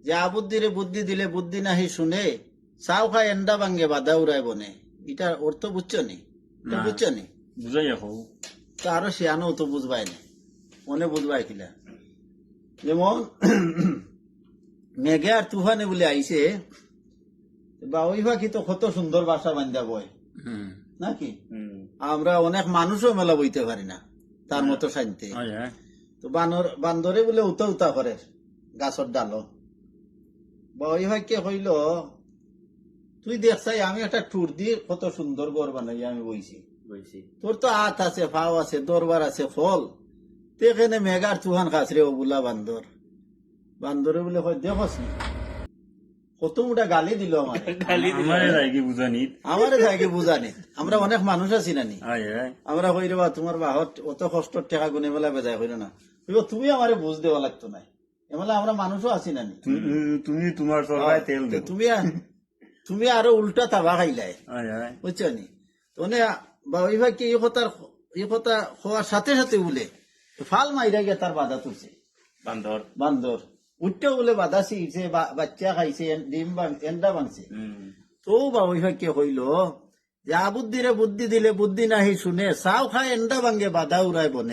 যে আবুদ্দিরে বুদ্ধি দিলে বুদ্ধি নাহি শুনে, চাও খায় এন্ডা ভাঙ্গে বাধা উড়ায় বনে। এটার অর্থ বুঝছো নি? না। বুঝছো নি? বুঝাই এখন তো আরো শিয়ানো তো বুঝবাই না, মনে বুঝবাই কিলা। যেমন মেঘে আর তুফানে বলে আইছে, বা ওই পাখি তো কত সুন্দর বাসা বান্ধা বয় নাকি? আমরা অনেক মানুষও মেলা বইতে পারি না তার মতো শান্তি। তো বান্দরে বলে উতা উতা করে গাছর ডালো। বা ওই ভাইকে কইল, তুই দেখছাই আমি একটা ট্যুর দিয়ে কত সুন্দর ঘর বানাই আমি বইছি, তোর তো হাত আছে, ফাও আছে, দরবার আছে, ফল, তো এখানে মেঘার তুহান খাস রে ও বুলা বান্দর। বান্দরে বলে হয় দেখস নি, কত মোটা গালি দিল আমার, আমারে যাইকে বুঝানি। আমরা অনেক মানুষ আছি নানি, আমরা কই রে বা তোমার বাহত অত কষ্ট টেকা গুনে মেলা বেজায় হইল না, তুমি আমারে বুঝ দেওয়া লাগতো না। এমলা আমরা মানুষও আছি নানি, তুমি তোমার সবাই তেল দেও। তুমি আরো উল্টা তাবা খাইলাই, বুঝছো নি? তো বা ওই ভাই কি এই কথা হওয়ার সাথে সাথে বলে ফাল মাইরা গিয়ে তার বাধা তুলছে বান্দর উঠতে বলে বাধা শিখছে, বাচ্চা খাইছে, ডিম এন্ডা বানছে। তো বা ওই ভাই কে হইল যে আবুদ্দিরে বুদ্ধি দিলে বুদ্ধি নাহি শুনে, চাও খায় এন্ডা ভাঙ্গে বাধা উড়ায় বনে।